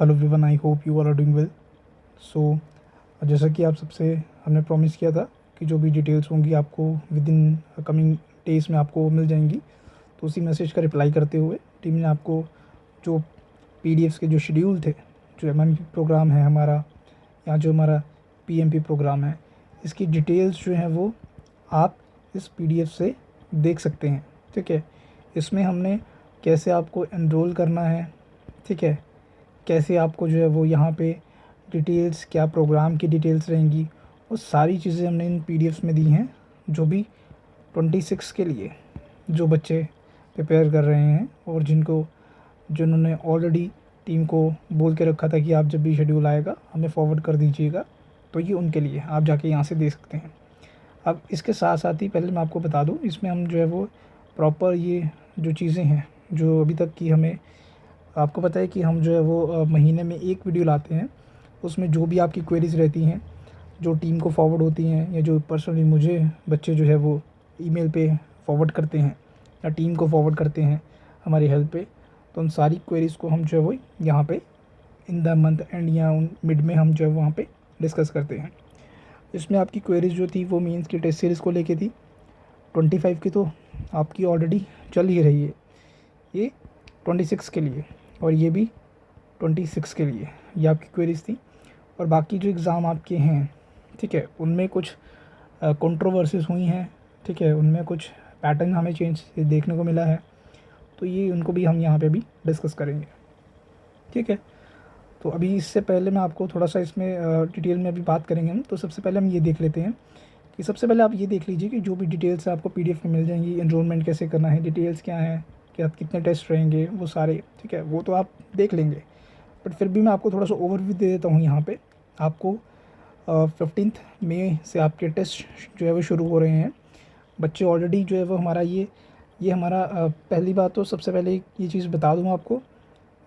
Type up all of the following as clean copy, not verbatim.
Hello everyone, I hope you are doing well. So जैसा कि आप सबसे हमने प्रॉमिस किया था कि जो भी डिटेल्स होंगी आपको विद इन कमिंग डेज़ में आपको मिल जाएंगी, तो उसी मैसेज का रिप्लाई करते हुए टीम ने आपको जो पीडीएफ्स के जो शेड्यूल थे, जो एमएमपी प्रोग्राम है हमारा या जो हमारा पीएमपी प्रोग्राम है, इसकी डिटेल्स जो हैं वो आप इस पीडीएफ से देख सकते हैं। ठीक है, इसमें हमने कैसे आपको एनरोल करना है, ठीक है, कैसे आपको जो है वो यहाँ पे डिटेल्स, क्या प्रोग्राम की डिटेल्स रहेंगी, वो सारी चीज़ें हमने इन पीडीएफ्स में दी हैं। जो भी 26 के लिए जो बच्चे प्रिपेयर कर रहे हैं और जिन्होंने ऑलरेडी टीम को बोल के रखा था कि आप जब भी शेड्यूल आएगा हमें फॉरवर्ड कर दीजिएगा, तो ये उनके लिए आप जाके यहाँ से दे सकते हैं। अब इसके साथ साथ ही पहले मैं आपको बता दूँ, इसमें हम जो है वो प्रॉपर ये जो चीज़ें हैं जो अभी तक की हमें, आपको पता है कि हम जो है वो महीने में एक वीडियो लाते हैं। उसमें जो भी आपकी क्वेरीज़ रहती हैं जो टीम को फॉरवर्ड होती हैं या जो पर्सनली मुझे बच्चे जो है वो ईमेल पे फॉरवर्ड करते हैं या टीम को फॉरवर्ड करते हैं हमारी हेल्प पे, तो उन सारी क्वेरीज़ को हम जो है वो यहाँ पे इन द मंथ एंड या उन मिड में हम जो है वहाँ पे डिस्कस करते हैं। इसमें आपकी क्वेरीज़ जो थी वो मीन्स की टेस्ट सीरीज़ को लेके थी। 25 की तो आपकी ऑलरेडी चल ही रही है, ये 26 के लिए और ये भी 26 के लिए ये आपकी क्वेरीज थी। और बाकी जो एग्ज़ाम आपके हैं, ठीक है, उनमें कुछ कंट्रोवर्सीज हुई हैं, ठीक है, उनमें कुछ पैटर्न हमें चेंज देखने को मिला है, तो ये उनको भी हम यहाँ पे भी डिस्कस करेंगे। ठीक है, तो अभी इससे पहले मैं आपको थोड़ा सा इसमें डिटेल में अभी बात करेंगे हम। तो सबसे पहले हम ये देख लेते हैं कि सबसे पहले आप ये देख लीजिए कि जो भी डिटेल्स आपको पीडीएफ में मिल जाएंगी, एनरोलमेंट कैसे करना है, डिटेल्स क्या हैं, क्या कितने टेस्ट रहेंगे, वो सारे, ठीक है, वो तो आप देख लेंगे। बट फिर भी मैं आपको थोड़ा सा ओवरव्यू दे देता हूँ यहाँ पे। आपको 15 मई से आपके टेस्ट जो है वो शुरू हो रहे हैं। बच्चे ऑलरेडी जो है वो हमारा ये हमारा पहली बात तो सबसे पहले ये चीज़ बता दूँ आपको,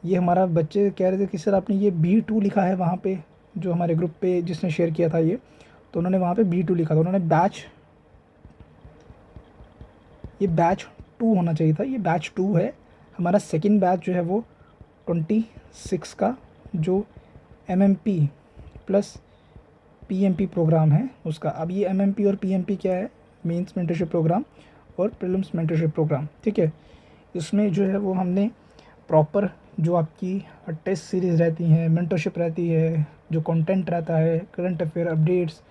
ये हमारा बच्चे कह रहे थे कि सर आपने ये B2 लिखा है वहाँ पे, जो हमारे ग्रुप पे जिसने शेयर किया था ये, तो उन्होंने वहाँ पे B2 लिखा था, उन्होंने बैच 2 होना चाहिए था, ये बैच 2 है। हमारा सेकंड बैच जो है वो 26 का जो MMP प्लस PMP प्रोग्राम है उसका। अब ये MMP और PMP क्या है, मेंस मेंटरशिप प्रोग्राम और प्रीलिम्स मेंटरशिप प्रोग्राम। ठीक है, इसमें जो है वो हमने प्रॉपर जो आपकी टेस्ट सीरीज़ रहती हैं, मेंटरशिप रहती है, जो कंटेंट रहता है, current affair updates,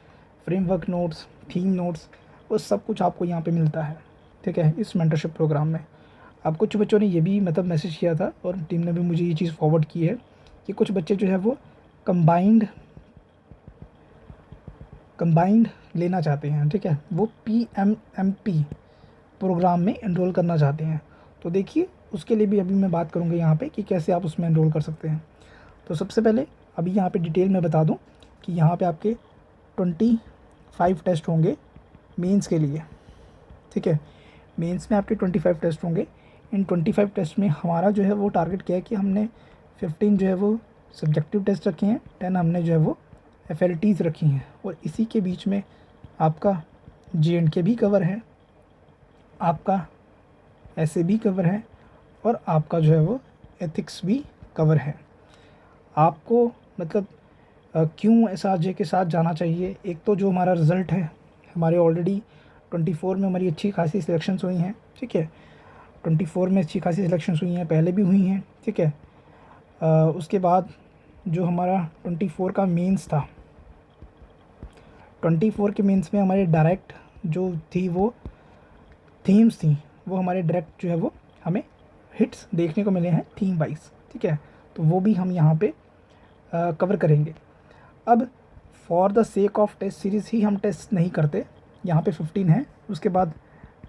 framework notes, theme notes, वो सब कुछ आपको यहाँ पे मिलता है। ठीक है, इस मेंटरशिप प्रोग्राम में अब कुछ बच्चों ने ये भी मतलब मैसेज किया था और टीम ने भी मुझे ये चीज़ फॉरवर्ड की है कि कुछ बच्चे जो है वो कंबाइंड लेना चाहते हैं। ठीक है, वो PMMP प्रोग्राम में एनरोल करना चाहते हैं। तो देखिए, उसके लिए भी अभी मैं बात करूँगा यहाँ पे कि कैसे आप उसमें एनरोल कर सकते हैं। तो सबसे पहले अभी यहाँ पे डिटेल में बता दूँ कि यहाँ पे आपके 25 टेस्ट होंगे मेंस के लिए। ठीक है, मेंस में आपके 25 टेस्ट होंगे। इन 25 टेस्ट में हमारा जो है वो टारगेट क्या है कि हमने 15 जो है वो सब्जेक्टिव टेस्ट रखे हैं, 10 हमने जो है वो FLTs रखी हैं, और इसी के बीच में आपका JNK भी कवर है, आपका ऐसे भी कवर है और आपका जो है वो एथिक्स भी कवर है। आपको मतलब क्यों SRJ के साथ जाना चाहिए, एक तो जो हमारा रिज़ल्ट है, हमारे ऑलरेडी 24 में हमारी अच्छी खासी सिलेक्शंस हुई हैं। ठीक है, 24 में अच्छी खासी सिलेक्शंस हुई हैं, पहले भी हुई हैं। ठीक है, उसके बाद जो हमारा 24 का मेंस था, 24 के मेंस में हमारे डायरेक्ट जो थी वो थीम्स थी, वो हमारे डायरेक्ट जो है वो हमें हिट्स देखने को मिले हैं थीम वाइज। ठीक है, तो वो भी हम यहाँ पे कवर करेंगे। अब for the sake of test series ही हम टेस्ट नहीं करते, यहाँ पे 15 है, उसके बाद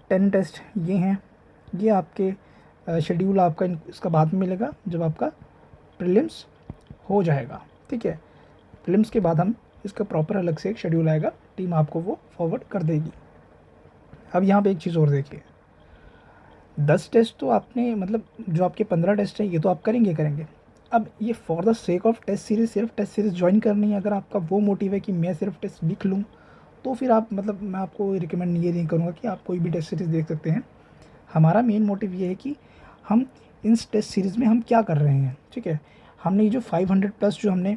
10 टेस्ट ये हैं। ये आपके शेड्यूल आपका इसका बाद में मिलेगा जब आपका प्रीलिम्स हो जाएगा। ठीक है, प्रीलिम्स के बाद हम इसका प्रॉपर अलग से एक शेड्यूल आएगा, टीम आपको वो फॉरवर्ड कर देगी। अब यहाँ पे एक चीज़ और देखिए, 10 टेस्ट तो आपने मतलब जो आपके 15 टेस्ट हैं ये तो आप करेंगे। अब ये for the sake of test series, सिर्फ टेस्ट सीरीज़ ज्वाइन करनी है, अगर आपका वो मोटिव है कि मैं सिर्फ टेस्ट लिख लूँ, तो फिर आप मतलब मैं आपको रिकमेंड ये नहीं करूँगा कि आप कोई भी टेस्ट सीरीज़ देख सकते हैं। हमारा मेन मोटिव ये है कि हम इस टेस्ट सीरीज़ में हम क्या कर रहे हैं। ठीक है, हमने ये जो 500 प्लस जो हमने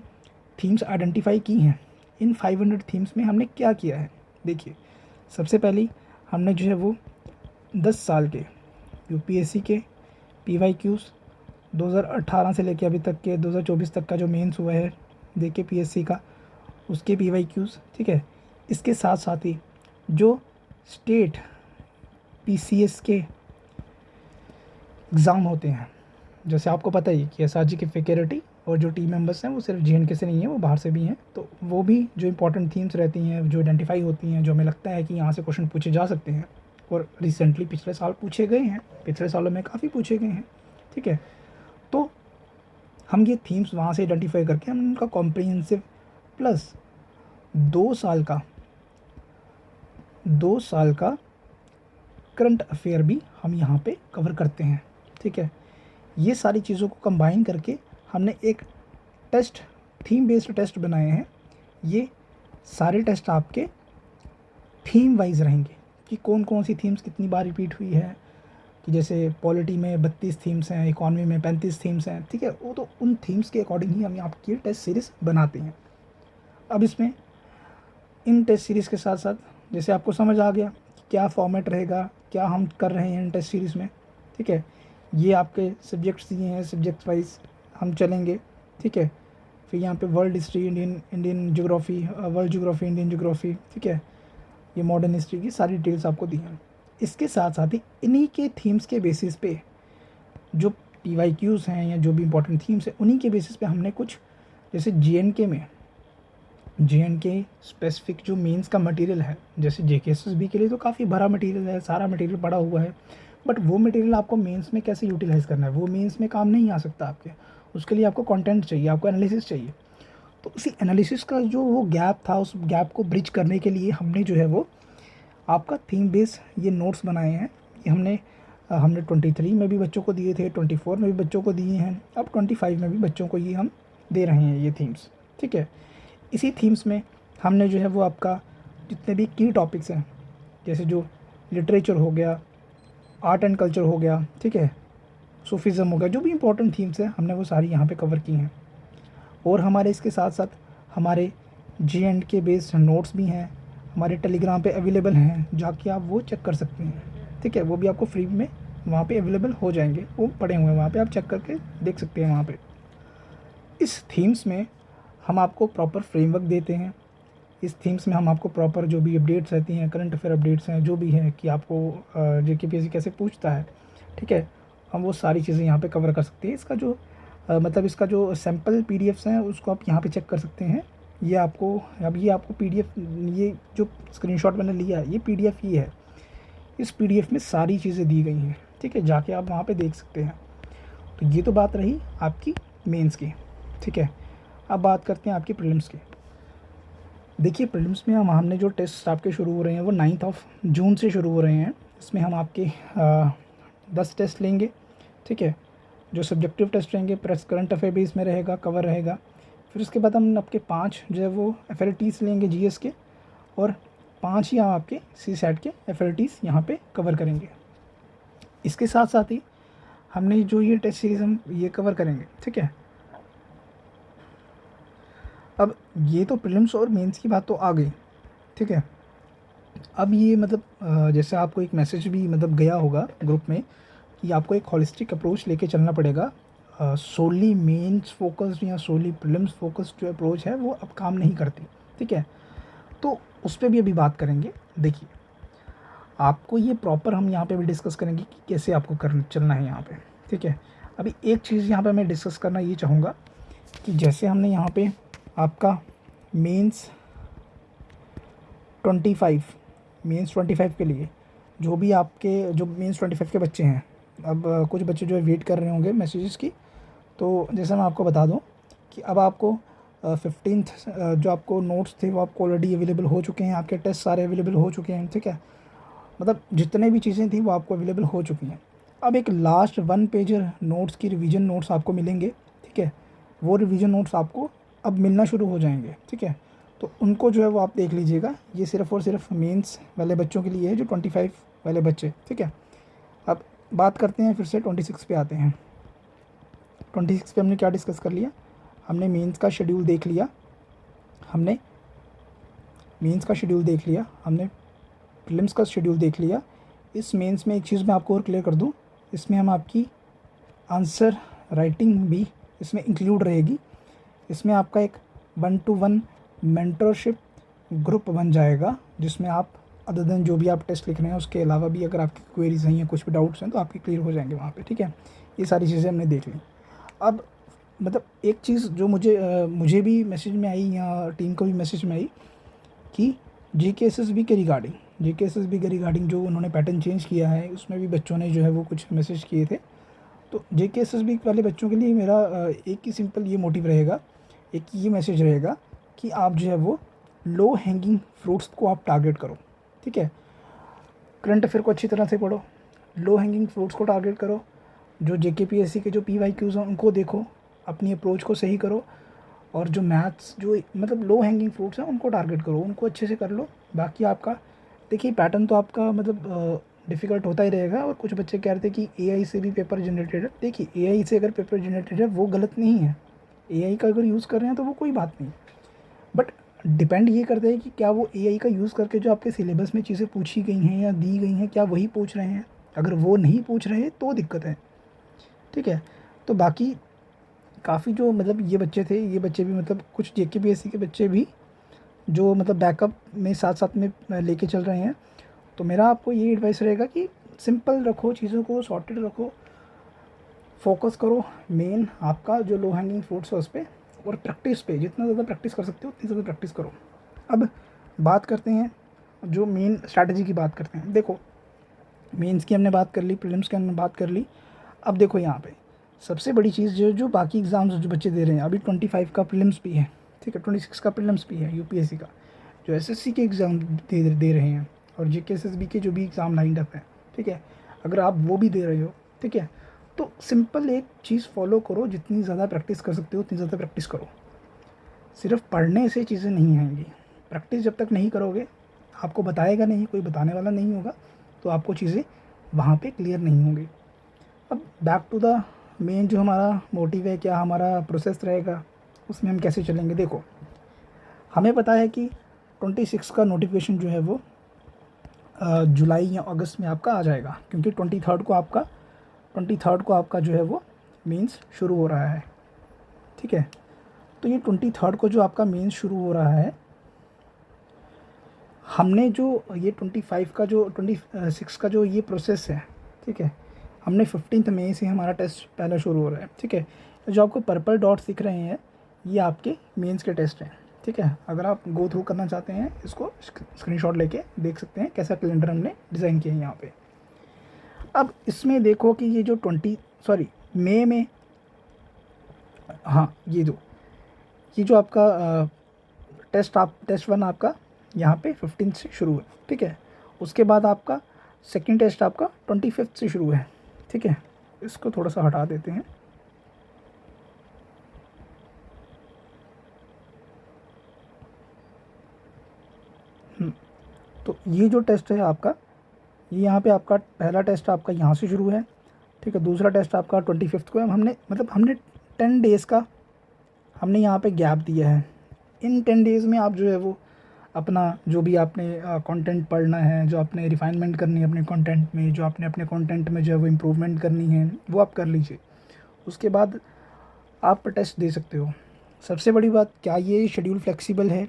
थीम्स आइडेंटिफाई की हैं, इन 500 थीम्स में हमने क्या किया है, देखिए सबसे पहले हमने जो है वो 10 साल के यूपीएससी के PYQs 2018 से लेके अभी तक के 2024 तक का जो मेंस हुआ है देखिए पीएससी का, उसके PYQs, ठीक है। इसके साथ साथ ही जो स्टेट PCS के एग्ज़ाम होते हैं, जैसे आपको पता ही कि SRG की फैकल्टी और जो टीम मेंबर्स हैं वो सिर्फ JNK से नहीं है, वो बाहर से भी हैं, तो वो भी जो इंपॉर्टेंट थीम्स रहती हैं, जो आइडेंटिफाई होती हैं, जो हमें लगता है कि यहाँ से क्वेश्चन पूछे जा सकते हैं, और रिसेंटली पिछले साल पूछे गए हैं, पिछले सालों में काफ़ी पूछे गए हैं, ठीक है। तो हम ये थीम्स वहाँ से आइडेंटिफाई करके हम उनका कॉम्प्रिहेंसिव प्लस 2 साल का करंट अफेयर भी हम यहाँ पे कवर करते हैं, ठीक है। ये सारी चीज़ों को कंबाइन करके हमने एक टेस्ट, थीम बेस्ड टेस्ट बनाए हैं। ये सारे टेस्ट आपके थीम वाइज रहेंगे कि कौन कौन सी थीम्स कितनी बार रिपीट हुई है, कि जैसे पॉलिटी में 32 थीम्स हैं, इकॉनमी में 35 थीम्स हैं, ठीक है। वो तो उन थीम्स के अकॉर्डिंग ही हम आपकी टेस्ट सीरीज़ बनाते हैं। अब इसमें इन टेस्ट सीरीज़ के साथ साथ जैसे आपको समझ आ गया कि क्या फॉर्मेट रहेगा, क्या हम कर रहे हैं इन टेस्ट सीरीज़ में, ठीक है। ये आपके सब्जेक्ट्स दिए हैं, सब्जेक्ट वाइज हम चलेंगे, ठीक है। फिर यहाँ पे world history, Indian geography, world geography, Indian geography, ठीक है। ये मॉडर्न हिस्ट्री की सारी डिटेल्स आपको दी हैं। इसके साथ साथ ही इन्हीं के थीम्स के बेसिस पे जो PYQs हैं या जो भी इंपॉर्टेंट थीम्स हैं, उन्हीं के बेसिस पे हमने कुछ, जैसे JNK में JNK स्पेसिफिक जो मेंस का मटेरियल है, जैसे JKSSB के लिए तो काफ़ी भरा मटेरियल है, सारा मटेरियल पड़ा हुआ है, बट वो मटेरियल आपको मेंस में कैसे यूटिलाइज़ करना है, वो मेंस में काम नहीं आ सकता आपके, उसके लिए आपको कंटेंट चाहिए, आपको एनालिसिस चाहिए। तो उसी एनालिसिस का जो वो गैप था, उस गैप को ब्रिज करने के लिए हमने जो है वो आपका थीम बेस ये नोट्स बनाए हैं। ये हमने 23 में भी बच्चों को दिए थे, 24 में भी बच्चों को दिए हैं, अब 25 में भी बच्चों को ये हम दे रहे हैं ये थीम्स, ठीक है। इसी थीम्स में हमने जो है वो आपका जितने भी की टॉपिक्स हैं, जैसे जो लिटरेचर हो गया, आर्ट एंड कल्चर हो गया, ठीक है, सूफीज़म हो गया, जो भी इंपॉर्टेंट थीम्स हैं हमने वो सारी यहाँ पे कवर की हैं। और हमारे इसके साथ साथ हमारे JNK बेस्ड नोट्स भी हैं, हमारे टेलीग्राम पे अवेलेबल हैं, जाके आप वो चेक कर सकते हैं, ठीक है। वो भी आपको फ्री में वहाँ पे अवेलेबल हो जाएंगे, वो पड़े हुए हैं वहाँ पे, आप चेक करके देख सकते हैं वहाँ पे। इस थीम्स में हम आपको प्रॉपर फ्रेमवर्क देते हैं। इस थीम्स में हम आपको प्रॉपर जो भी अपडेट्स रहती हैं, करंट अफेयर अपडेट्स हैं, जो भी है कि आपको JKPSC कैसे पूछता है, ठीक है, हम वो सारी चीज़ें यहाँ पे कवर कर सकते हैं। इसका जो मतलब इसका जो सैम्पल PDFs हैं उसको आप यहाँ पे चेक कर सकते हैं। ये आपको PDF, ये जो स्क्रीनशॉट मैंने लिया है, ये PDF ही है। इस PDF में सारी चीज़ें दी गई हैं, ठीक है, जाके आप वहाँ पे देख सकते हैं। तो ये तो बात रही आपकी मेंस की, ठीक है। अब बात करते हैं आपकी प्रीलिम्स की। देखिए प्रीलिम्स में हमने जो टेस्ट आपके शुरू हो रहे हैं वो 9 जून से शुरू हो रहे हैं। इसमें हम आपके 10 टेस्ट लेंगे, ठीक है। जो सब्जेक्टिव टेस्ट रहेंगे, प्रेस करंट अफेयर भी इसमें रहेगा, कवर रहेगा। फिर उसके बाद हम आपके 5 जो है वो FLTs लेंगे GS के, और 5 ही हम आपके CSAT के FLTs यहाँ पे कवर करेंगे। इसके साथ साथ ही हमने जो ये टेस्ट सीरीज़ हम ये कवर करेंगे, ठीक है। अब ये तो प्रीलिम्स और मेंस की बात तो आ गई, ठीक है। अब ये मतलब जैसे आपको एक मैसेज भी मतलब गया होगा ग्रुप में कि आपको एक हॉलिस्टिक अप्रोच लेके चलना पड़ेगा। सोली मेंस फोकस्ड या सोली प्रीलिम्स फोकस्ड जो अप्रोच है वो अब काम नहीं करती, ठीक है। तो उस पर भी अभी बात करेंगे। देखिए आपको ये प्रॉपर हम यहाँ पे भी डिस्कस करेंगे कि कैसे आपको चलना है यहाँ पे, ठीक है। अभी एक चीज़ यहाँ पे मैं डिस्कस करना ये चाहूँगा कि जैसे हमने यहाँ पे आपका मेंस 25 के लिए जो भी आपके जो मेंस 25 के बच्चे हैं, अब कुछ बच्चे जो है वेट कर रहे होंगे मैसेजेस की, तो जैसे मैं आपको बता दूं कि अब आपको 15th जो आपको नोट्स थे वो आपको ऑलरेडी अवेलेबल हो चुके हैं, आपके टेस्ट सारे अवेलेबल हो चुके हैं, ठीक है। मतलब जितने भी चीज़ें थी वो आपको अवेलेबल हो चुकी हैं। अब एक लास्ट 1 पेजर नोट्स की रिवीजन नोट्स आपको मिलेंगे, ठीक है। वो रिवीजन नोट्स आपको अब मिलना शुरू हो जाएंगे, ठीक है। तो उनको जो है वो आप देख लीजिएगा। ये सिर्फ़ और सिर्फ मेंस वाले बच्चों के लिए है, जो 25 वाले बच्चे, ठीक है। अब बात करते हैं फिर से 26 पे आते हैं। 26 पे हमने क्या डिस्कस कर लिया, हमने मेंस का शेड्यूल देख लिया, हमने प्रीलिम्स का शेड्यूल देख लिया। इस मेंस में एक चीज़ मैं आपको और क्लियर कर दूं, इसमें हम आपकी आंसर राइटिंग भी इसमें इंक्लूड रहेगी। इसमें आपका एक 1-to-1 मेंटरशिप ग्रुप बन जाएगा, जिसमें आप अदर देन जो भी आप टेस्ट लिख रहे हैं उसके अलावा भी अगर आपकी क्वेरीज हैं या कुछ भी डाउट्स हैं तो आपके क्लियर हो जाएंगे वहाँ पे, ठीक है। ये सारी चीज़ें हमने देख ली। अब मतलब एक चीज़ जो मुझे भी मैसेज में आई या टीम को भी मैसेज में आई कि GKSSB के रिगार्डिंग जो उन्होंने पैटर्न चेंज किया है, उसमें भी बच्चों ने जो है वो कुछ मैसेज किए थे। तो JKSSB वाले बच्चों के लिए मेरा एक ही सिंपल ये मोटिव रहेगा, एक ये मैसेज रहेगा कि आप जो है वो लो हैंगिंग फ्रूट्स को आप टारगेट करो, ठीक है। करंट अफेयर को अच्छी तरह से पढ़ो, लो हैंगिंग फ्रूट्स को टारगेट करो, जो JKPSC के जो PYQs हैं उनको देखो, अपनी अप्रोच को सही करो, और जो मैथ्स जो मतलब लो हैंगिंग फ्रूट्स हैं उनको टारगेट करो, उनको अच्छे से कर लो। बाकी आपका देखिए पैटर्न तो आपका मतलब डिफ़िकल्ट होता ही रहेगा। और कुछ बच्चे कह रहे थे कि AI से भी पेपर जनरेटेड है। देखिए AI से अगर पेपर जनरेटेड है वो गलत नहीं है, AI का अगर यूज़ कर रहे हैं तो वो कोई बात नहीं, बट डिपेंड ये करता है कि क्या वो AI का यूज़ करके जो आपके सिलेबस में चीज़ें पूछी गई हैं या दी गई हैं क्या वही पूछ रहे हैं। अगर वो नहीं पूछ रहे तो दिक्कत है, ठीक है। तो बाकी काफ़ी जो मतलब ये बच्चे थे, ये बच्चे भी मतलब कुछ JKPSC के बच्चे भी जो मतलब बैकअप में साथ साथ में लेके चल रहे हैं। तो मेरा आपको ये एडवाइस रहेगा कि सिंपल रखो, चीज़ों को सॉर्टेड रखो, फोकस करो मेन आपका जो लो हैंगिंग फ्रूट्स है उस पर, और प्रैक्टिस पे जितना ज़्यादा प्रैक्टिस कर सकते हो उतनी ज़्यादा प्रैक्टिस करो। अब बात करते हैं जो मेन स्ट्रैटेजी की बात करते हैं। देखो मेंस की हमने बात कर ली, प्रीलिम्स की हमने बात कर ली। अब देखो यहाँ पे सबसे बड़ी चीज़ जो बाकी एग्ज़ाम्स जो बच्चे दे रहे हैं, अभी 25 का प्रीलिम्स भी है, ठीक है, 26 का प्रीलिम्स भी है UPSC का, जो SSC के एग्ज़ाम दे रहे हैं, और JKSSB के जो भी एग्ज़ाम लाइंड अप है, ठीक है, अगर आप वो भी दे रहे हो, ठीक है, तो सिंपल एक चीज़ फॉलो करो, जितनी ज़्यादा प्रैक्टिस कर सकते हो उतनी ज़्यादा प्रैक्टिस करो। सिर्फ पढ़ने से चीज़ें नहीं आएंगी, प्रैक्टिस जब तक नहीं करोगे, आपको बताएगा नहीं, कोई बताने वाला नहीं होगा, तो आपको चीज़ें वहाँ पे क्लियर नहीं होंगी। अब बैक टू द मेन जो हमारा मोटिव है, क्या हमारा प्रोसेस रहेगा, उसमें हम कैसे चलेंगे। देखो हमें पता है कि 26 का नोटिफिकेशन जो है वो जुलाई या अगस्त में आपका आ जाएगा, क्योंकि 23rd को आपका जो है वो मीन्स शुरू हो रहा है, ठीक है। तो ये 23rd को जो आपका मीन्स शुरू हो रहा है, हमने जो ये 25 का जो 26 का जो ये प्रोसेस है, ठीक है, हमने 15 मई से हमारा टेस्ट पहला शुरू हो रहा है, ठीक है। जो आपको पर्पल डॉट्स दिख रहे हैं ये आपके मेंस के टेस्ट हैं, ठीक है। अगर आप गो थ्रू करना चाहते हैं इसको स्क्रीनशॉट लेके देख सकते हैं कैसा कैलेंडर हमने डिज़ाइन किया है यहाँ पे। अब इसमें देखो कि ये जो मई में, हाँ ये जो आपका टेस्ट 1 आपका यहाँ पे 15 से शुरू है, ठीक है। उसके बाद आपका सेकंड टेस्ट आपका 25 से शुरू है, ठीक है। इसको थोड़ा सा हटा देते हैं। तो ये जो टेस्ट है आपका, ये यहाँ पे आपका पहला टेस्ट आपका यहाँ से शुरू है, ठीक है। दूसरा टेस्ट आपका 25 को है। हमने 10 डेज़ का हमने यहाँ पे गैप दिया है। इन 10 डेज़ में आप जो है वो अपना जो भी आपने कंटेंट पढ़ना है, जो आपने रिफाइनमेंट करनी है अपने कंटेंट में, जो आपने अपने कंटेंट में जो है वो इम्प्रूवमेंट करनी है वो आप कर लीजिए। उसके बाद आप टेस्ट दे सकते हो। सबसे बड़ी बात, क्या ये शेड्यूल फ्लेक्सिबल है,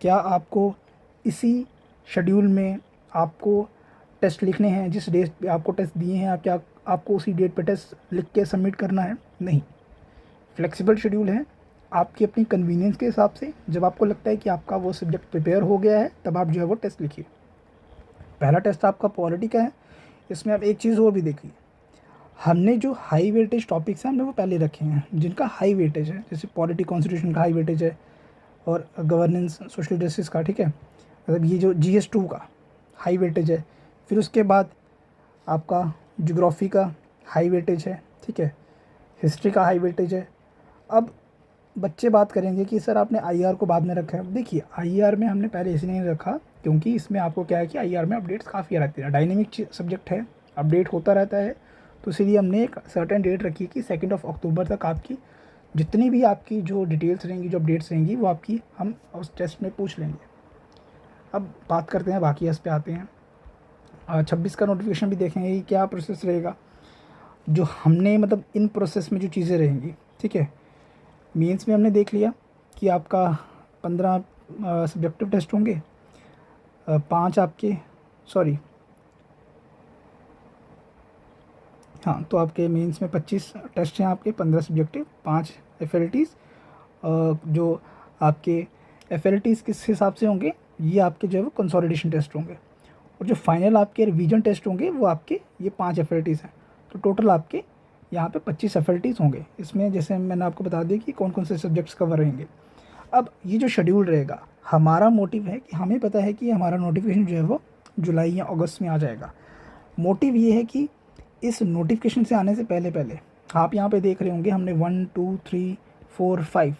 क्या आपको इसी शेड्यूल में आपको टेस्ट लिखने हैं, जिस डेट पे आपको टेस्ट दिए हैं क्या आपको उसी डेट पे टेस्ट लिख के सबमिट करना है? नहीं, फ्लेक्सिबल शेड्यूल है। आपकी अपनी कन्वीनियंस के हिसाब से जब आपको लगता है कि आपका वो सब्जेक्ट प्रिपेयर हो गया है तब आप जो है वो टेस्ट लिखिए। पहला टेस्ट आपका पॉलिटी का है। इसमें आप एक चीज़ और भी देखिए, हमने जो हाई वेटेज टॉपिक्स हैं हमने वो पहले रखे हैं, जिनका हाई वेटेज है, जैसे पॉलिटी कॉन्स्टिट्यूशन का हाई वेटेज है, और गवर्नेंस सोशल जस्टिस का, ठीक है, मतलब ये जो GS2 का हाई वेटेज है। फिर उसके बाद आपका ज्योग्राफी का हाई वेटेज है, ठीक है, हिस्ट्री का हाई वेटेज है। अब बच्चे बात करेंगे कि सर आपने IR को बाद में रखा है। देखिए IR में हमने पहले इसलिए नहीं रखा क्योंकि इसमें आपको क्या है कि IR में अपडेट्स काफ़ी रहती है, डायनेमिक सब्जेक्ट है, अपडेट होता रहता है, तो इसीलिए हमने एक सर्टेन डेट रखी कि 2 अक्टूबर तक आपकी जितनी भी आपकी जो डिटेल्स रहेंगी, जो अपडेट्स रहेंगी, वो आपकी हम उस टेस्ट में पूछ लेंगे। अब बात करते हैं बाकी इस पे आते हैं। 26 का नोटिफिकेशन भी देखेंगे कि क्या प्रोसेस रहेगा, जो हमने मतलब इन प्रोसेस में जो चीज़ें रहेंगी। ठीक है, मेंस में हमने देख लिया कि आपका 15 सब्जेक्टिव टेस्ट होंगे, 5 आपके सॉरी हाँ, तो आपके मेंस में 25 टेस्ट हैं, आपके 15 सब्जेक्टिव, 5 एफएलटीज़। जो आपके एफएलटीज़ किस हिसाब से होंगे, ये आपके जो है वो कंसोलिडेशन टेस्ट होंगे, और जो फाइनल आपके रिवीजन टेस्ट होंगे वो आपके ये 5 एफएलटीज़ हैं। तो टोटल आपके यहाँ पे 25 एफएलटीज़ होंगे। इसमें जैसे मैंने आपको बता दिया कि कौन कौन से सब्जेक्ट्स कवर रहेंगे। अब ये जो शेड्यूल रहेगा, हमारा मोटिव है कि हमें पता है कि हमारा नोटिफिकेशन जो है वो जुलाई या अगस्त में आ जाएगा। मोटिव ये है कि इस नोटिफिकेशन से आने से पहले पहले आप यहाँ पे देख रहे होंगे हमने 1 2 3 4 5,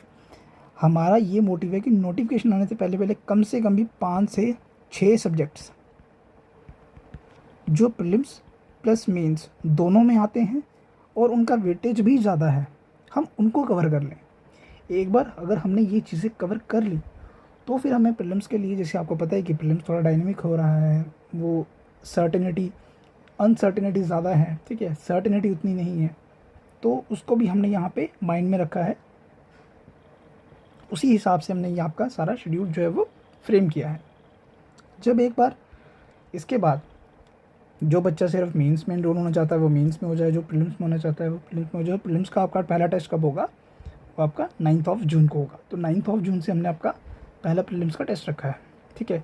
हमारा ये मोटिव है कि नोटिफिकेशन आने से पहले पहले कम से कम भी 5 से 6 सब्जेक्ट्स जो प्रीलिम्स प्लस मेंस दोनों में आते हैं और उनका वेटेज भी ज़्यादा है, हम उनको कवर कर लें। एक बार अगर हमने ये चीज़ें कवर कर ली तो फिर हमें प्रीलिम्स के लिए, जैसे आपको पता है कि प्रीलिम्स थोड़ा डायनेमिक हो रहा है, वो सर्टेनिटी अनसर्टेनिटी ज़्यादा है। ठीक है, सर्टेनिटी उतनी नहीं है, तो उसको भी हमने यहाँ पे माइंड में रखा है। उसी हिसाब से हमने ये आपका सारा शेड्यूल जो है वो फ्रेम किया है। जब एक बार इसके बाद जो बच्चा सिर्फ मेंस में एनरोल होना चाहता है वो मेंस में हो जाए, जो प्रीलिम्स में होना चाहता है वो प्रीलिम्स में हो जाए। प्रीलिम्स का आपका पहला टेस्ट कब होगा, वो आपका 9 जून को होगा। तो 9 जून से हमने आपका पहला प्रीलिम्स का टेस्ट रखा है। ठीक है,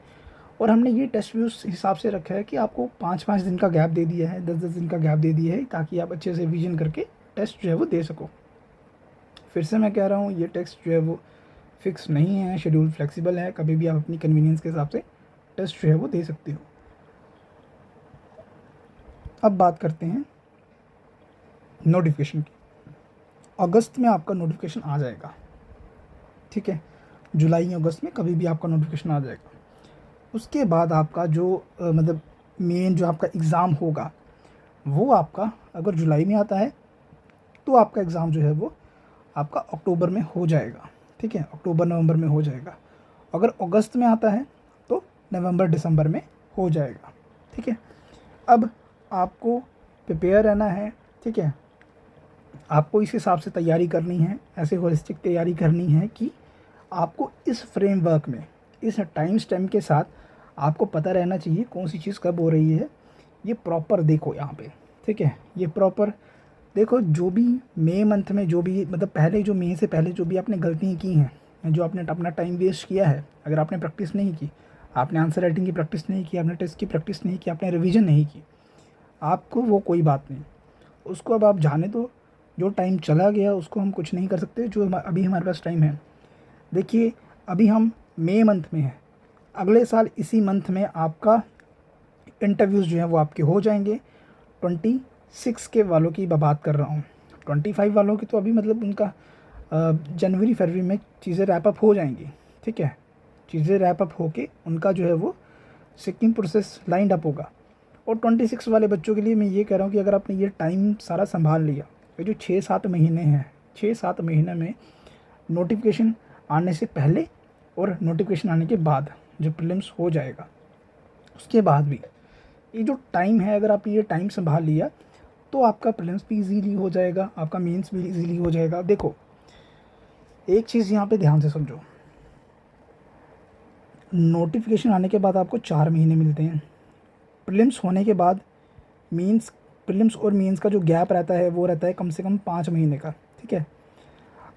और हमने ये टेस्ट भी उस हिसाब से रखा है कि आपको 5-5 दिन का गैप दे दिया है, 10-10 दिन का गैप दे दिया है, ताकि आप अच्छे से रिवीजन करके टेस्ट जो है वो दे सको। फिर से मैं कह रहा हूँ, ये टेस्ट जो है वो फिक्स नहीं है, शेड्यूल फ्लेक्सिबल है, कभी भी आप अपनी कन्वीनियंस के हिसाब से टेस्ट जो है वो दे सकते हो। अब बात करते हैं नोटिफिकेशन की। अगस्त में आपका नोटिफिकेशन आ जाएगा। ठीक है, जुलाई या अगस्त में कभी भी आपका नोटिफिकेशन आ जाएगा। उसके बाद आपका जो मतलब मेन जो आपका एग्ज़ाम होगा वो आपका अगर जुलाई में आता है तो आपका एग्ज़ाम जो है वो आपका अक्टूबर में हो जाएगा। ठीक है, अक्टूबर नवंबर में हो जाएगा। अगर अगस्त में आता है तो नवंबर दिसंबर में हो जाएगा। ठीक है, अब आपको प्रिपेयर रहना है। ठीक है, आपको इस हिसाब से तैयारी करनी है, ऐसे होलिस्टिक तैयारी करनी है कि आपको इस फ्रेमवर्क में, इस टाइम स्टैम्प के साथ आपको पता रहना चाहिए कौन सी चीज़ कब हो रही है। ये प्रॉपर देखो यहाँ पे। ठीक है, ये प्रॉपर देखो। जो भी मई मंथ में जो भी मतलब पहले जो मई से पहले जो भी आपने गलतियाँ की हैं, जो आपने अपना टाइम वेस्ट किया है, अगर आपने प्रैक्टिस नहीं की, आपने आंसर राइटिंग की प्रैक्टिस नहीं की, आपने टेस्ट की प्रैक्टिस नहीं की, आपने रिवीजन नहीं की, आपको वो कोई बात नहीं, उसको अब आप जाने दो। जो टाइम चला गया उसको हम कुछ नहीं कर सकते। जो अभी हमारे पास टाइम है, देखिए अभी हम मई मंथ में हैं, अगले साल इसी मंथ में आपका इंटरव्यूज़ जो हैं वो आपके हो जाएंगे। 26 के वालों की मैं बात कर रहा हूँ, 25 वालों की तो अभी मतलब उनका जनवरी फरवरी में चीज़ें रैप अप हो जाएंगी। ठीक है, चीज़ें रैप अप होके उनका जो है वो सेकंड प्रोसेस लाइंड अप होगा। और 26 वाले बच्चों के लिए मैं ये कह रहा हूँ कि अगर आपने ये टाइम सारा संभाल लिया, ये जो 6-7 महीने हैं, 6-7 महीने में नोटिफिकेशन आने से पहले और नोटिफिकेशन आने के बाद जो प्रीलिम्स हो जाएगा, उसके बाद भी ये जो टाइम है, अगर आपने ये टाइम संभाल लिया तो आपका प्रीलिम्स भी इजीली हो जाएगा, आपका मेंस भी इजीली हो जाएगा। देखो एक चीज़ यहाँ पे ध्यान से समझो, नोटिफिकेशन आने के बाद आपको 4 महीने मिलते हैं। प्रीलिम्स होने के बाद मेंस, प्रीलिम्स और मेंस का जो गैप रहता है वो रहता है कम से कम 5 महीने का। ठीक है,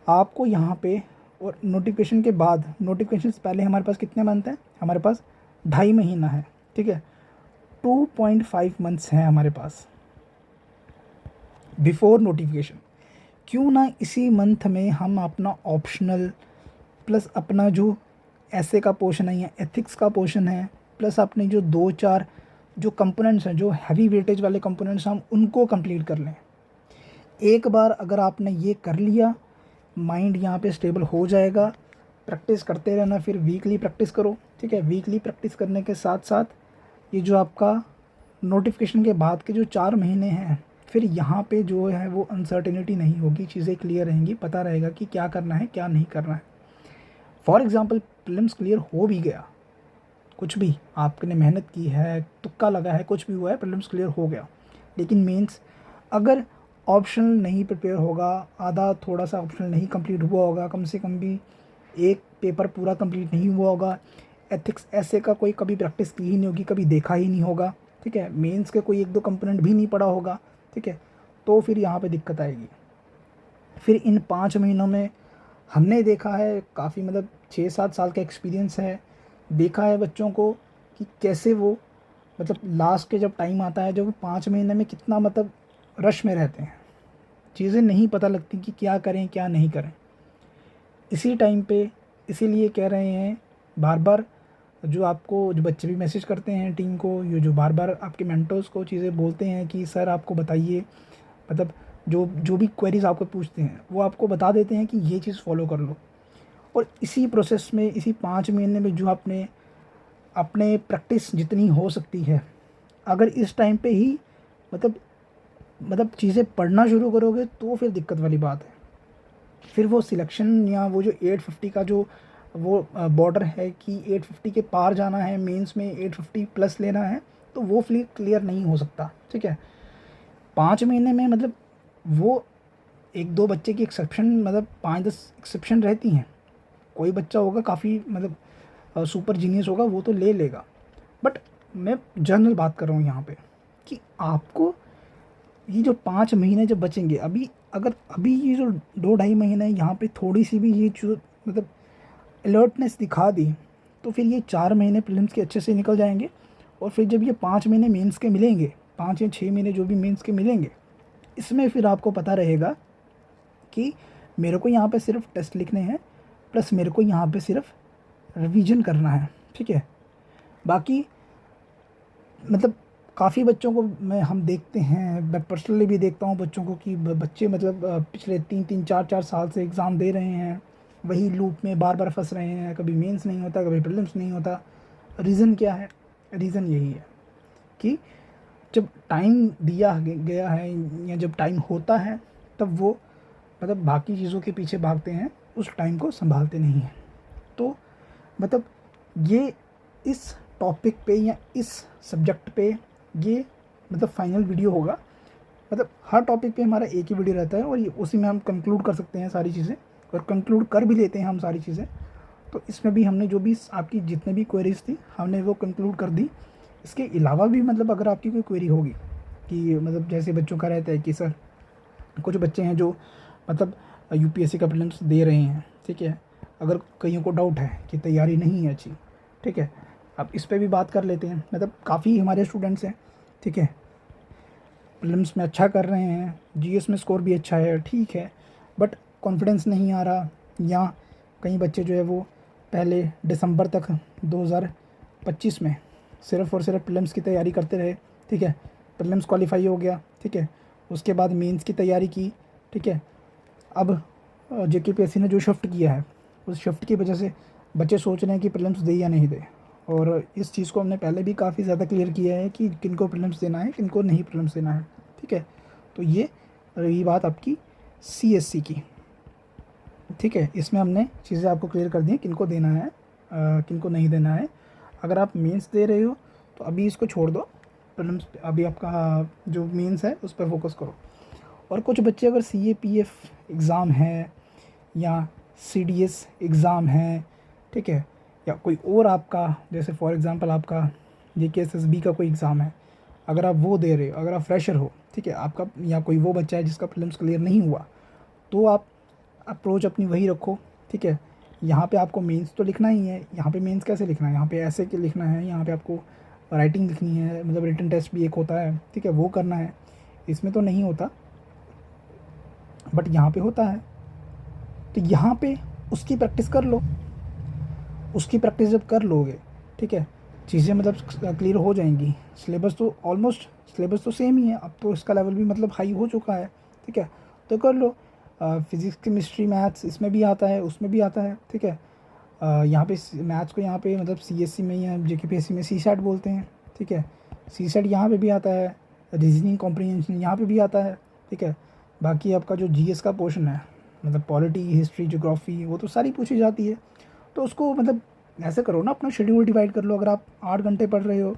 आपको यहाँ पे और नोटिफिकेशन के बाद, नोटिफिकेशन से पहले हमारे पास कितने मंथ हैं, हमारे पास 2.5 महीना है। ठीक है, 2.5 मंथ्स हैं हमारे पास बिफोर नोटिफिकेशन। क्यों ना इसी मंथ में हम अपना ऑप्शनल प्लस अपना जो ऐसे का पोर्शन है या एथिक्स का पोर्शन है, प्लस अपने जो 2-4 जो कंपोनेंट्स हैं, जो हैवी वेटेज वाले कंपोनेंट्स, हम उनको कंप्लीट कर लें। एक बार अगर आपने ये कर लिया, माइंड यहाँ पे स्टेबल हो जाएगा। प्रैक्टिस करते रहना, फिर वीकली प्रैक्टिस करो। ठीक है, वीकली प्रैक्टिस करने के साथ साथ ये जो आपका नोटिफिकेशन के बाद के जो 4 महीने हैं, फिर यहाँ पे जो है वो अनसर्टेनिटी नहीं होगी, चीज़ें क्लियर रहेंगी, पता रहेगा कि क्या करना है क्या नहीं करना है। फॉर एग्ज़ाम्पल प्रीलिम्स क्लियर हो भी गया, कुछ भी आपने मेहनत की है, तुक्का लगा है, कुछ भी हुआ है, प्रीलिम्स क्लियर हो गया, लेकिन मेंस अगर ऑप्शनल नहीं प्रिपेयर होगा, आधा थोड़ा सा ऑप्शनल नहीं कंप्लीट हुआ होगा, कम से कम भी एक पेपर पूरा कंप्लीट नहीं हुआ होगा, एथिक्स ऐसे का कोई कभी प्रैक्टिस की ही नहीं होगी, कभी देखा ही नहीं होगा, ठीक है, मेंस के कोई 1-2 कंपोनेंट भी नहीं पढ़ा होगा, ठीक है, तो फिर यहाँ पे दिक्कत आएगी। फिर इन 5 महीनों में हमने देखा है काफ़ी, मतलब 6-7 साल का एक्सपीरियंस है, देखा है बच्चों को कि कैसे वो मतलब लास्ट के जब टाइम आता है, जब वो 5 महीने में कितना मतलब रश में रहते हैं, चीज़ें नहीं पता लगती कि क्या करें क्या नहीं करें। इसी टाइम पे इसीलिए कह रहे हैं बार बार, जो आपको जो बच्चे भी मैसेज करते हैं टीम को, ये जो बार बार आपके मेंटर्स को चीज़ें बोलते हैं कि सर आपको बताइए, मतलब जो जो भी क्वेरीज आपको पूछते हैं वो आपको बता देते हैं कि ये चीज़ फॉलो कर लो। और इसी प्रोसेस में, इसी 5 महीने में जो आपने अपने प्रैक्टिस जितनी हो सकती है, अगर इस टाइम पे ही मतलब चीज़ें पढ़ना शुरू करोगे तो फिर दिक्कत वाली बात है। फिर वो सिलेक्शन या वो जो 850 का जो वो बॉर्डर है कि 850 के पार जाना है, मेंस में 850 प्लस लेना है, तो वो फिर क्लियर नहीं हो सकता, ठीक है। 5 महीने में मतलब वो 1-2 बच्चे की एक्सेप्शन, मतलब 5-10 एक्सेप्शन रहती हैं। कोई बच्चा होगा काफ़ी मतलब सुपर जीनियस होगा, वो तो ले लेगा, बट मैं जनरल बात कर रहा हूँ यहाँ पे कि आपको ये जो 5 महीने जब बचेंगे, अभी ये जो 2-2.5 महीने यहाँ पे थोड़ी सी भी ये जो मतलब अलर्टनेस दिखा दी, तो फिर ये 4 महीने प्रीलिम्स के अच्छे से निकल जाएंगे। और फिर जब ये 5 महीने मेंस के मिलेंगे, 5 या 6 महीने जो भी मेंस के मिलेंगे, इसमें फिर आपको पता रहेगा कि मेरे को यहाँ पे सिर्फ टेस्ट लिखने हैं, प्लस मेरे को यहाँ पे सिर्फ रिवीजन करना है, ठीक है। बाकी मतलब काफ़ी बच्चों को हम देखते हैं, मैं पर्सनली भी देखता हूँ बच्चों को कि बच्चे मतलब पिछले 3-3 4-4 साल से एग्ज़ाम दे रहे हैं, वही लूप में बार बार फंस रहे हैं, कभी मेंस नहीं होता, कभी प्रीलिम्स नहीं होता। रीज़न क्या है? रीज़न यही है कि जब टाइम दिया गया है या जब टाइम होता है, तब वो मतलब बाकी चीज़ों के पीछे भागते हैं, उस टाइम को संभालते नहीं हैं। तो मतलब ये इस टॉपिक पे या इस सब्जेक्ट पे ये मतलब फाइनल वीडियो होगा। मतलब हर टॉपिक पे हमारा एक ही वीडियो रहता है और ये उसी में हम कंक्लूड कर सकते हैं सारी चीज़ें, और कंक्लूड कर भी लेते हैं हम सारी चीज़ें। तो इसमें भी हमने जो भी आपकी जितने भी क्वेरीज थी हमने वो कंक्लूड कर दी। इसके अलावा भी मतलब अगर आपकी कोई क्वेरी होगी कि मतलब जैसे बच्चों का रहता है कि सर कुछ बच्चे हैं जो मतलब यूपीएससी का प्रीलिम्स दे रहे हैं, ठीक है, अगर कईयों को डाउट है कि तैयारी नहीं है अच्छी, ठीक है, अब इस पे भी बात कर लेते हैं। मतलब काफ़ी हमारे स्टूडेंट्स हैं, ठीक है, प्रीलिम्स में अच्छा कर रहे हैं, जीएस में स्कोर भी अच्छा है, ठीक है, बट कॉन्फिडेंस नहीं आ रहा, या कई बच्चे जो है वो पहले दिसंबर तक 2025 में सिर्फ़ और सिर्फ प्रीलिम्स की तैयारी करते रहे, ठीक है, प्रीलिम्स क्वालिफाई हो गया, ठीक है, उसके बाद मेंस की तैयारी की, ठीक है। अब जेकेपीएससी ने जो शिफ्ट किया है, उस शिफ्ट की वजह से बच्चे सोच रहे हैं कि प्रीलिम्स दे या नहीं दे, और इस चीज़ को हमने पहले भी काफ़ी ज़्यादा क्लियर किया है कि किनको प्रीलिम्स देना है, किनको नहीं प्रीलिम्स देना है, ठीक है। तो ये रही बात आपकी सीएससी की, ठीक है, इसमें हमने चीज़ें आपको क्लियर कर दी हैं, किनको देना है किनको नहीं देना है। अगर आप मेंस दे रहे हो तो अभी इसको छोड़ दो, प्रीलिम्स अभी आपका जो मेंस है उस पर फोकस करो। और कुछ बच्चे अगर सीएपीएफ एग्ज़ाम है या सीडीएस एग्ज़ाम है, ठीक है, या कोई और आपका जैसे फॉर एग्ज़ाम्पल आपका जेकेएसएसबी का कोई एग्ज़ाम है, अगर आप वो दे रहे हो, अगर आप फ्रेशर हो, ठीक है, आपका या कोई वो बच्चा है जिसका प्रीलिम्स क्लियर नहीं हुआ, तो आप अप्रोच अपनी वही रखो, ठीक है। यहाँ पे आपको मेंस तो लिखना ही है, यहाँ पे मेंस कैसे लिखना है, यहाँ पे ऐसे के लिखना है, यहाँ पे आपको राइटिंग लिखनी है, मतलब रिटन टेस्ट भी एक होता है, ठीक है, वो करना है। इसमें तो नहीं होता बट यहाँ पे होता है, तो यहाँ पे उसकी प्रैक्टिस कर लो। उसकी प्रैक्टिस जब कर लोगे, ठीक है, चीज़ें मतलब क्लियर हो जाएंगी। सिलेबस तो ऑलमोस्ट सिलेबस तो सेम ही है, अब तो इसका लेवल भी मतलब हाई हो चुका है, ठीक है, तो कर लो। फिज़िक्स केमिस्ट्री मैथ्स इसमें भी आता है, उसमें भी आता है, ठीक है। यहाँ पे मैथ्स को यहाँ पे मतलब सीएससी में या जेकेपीएससी में सीसैट बोलते हैं, ठीक है, सीसैट यहाँ पे भी आता है, रीजनिंग कॉम्प्रिहेंशन यहाँ पे भी आता है, ठीक है। बाकी आपका जो जीएस का पोर्शन है, मतलब पॉलिटी, हिस्ट्री, ज्योग्राफी, वो तो सारी पूछी जाती है। तो उसको मतलब ऐसे करो ना, अपना शेड्यूल डिवाइड कर लो। अगर आप 8 घंटे पढ़ रहे हो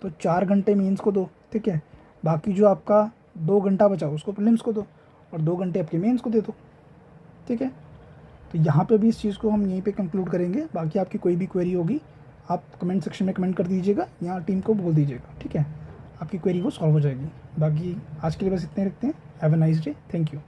तो 4 घंटे मेंस को दो, ठीक है। बाकी जो आपका 2 घंटा बचा उसको प्रीलिम्स को दो, और 2 घंटे आपके मेंस को दे दो, ठीक है। तो यहाँ पे भी इस चीज़ को हम यहीं पे कंक्लूड करेंगे। बाकी आपकी कोई भी क्वेरी होगी आप कमेंट सेक्शन में कमेंट कर दीजिएगा, यहाँ टीम को बोल दीजिएगा, ठीक है। आपकी क्वेरी वो सॉल्व हो जाएगी। बाकी आज के लिए बस इतने रखते हैं। Have a nice day, thank you.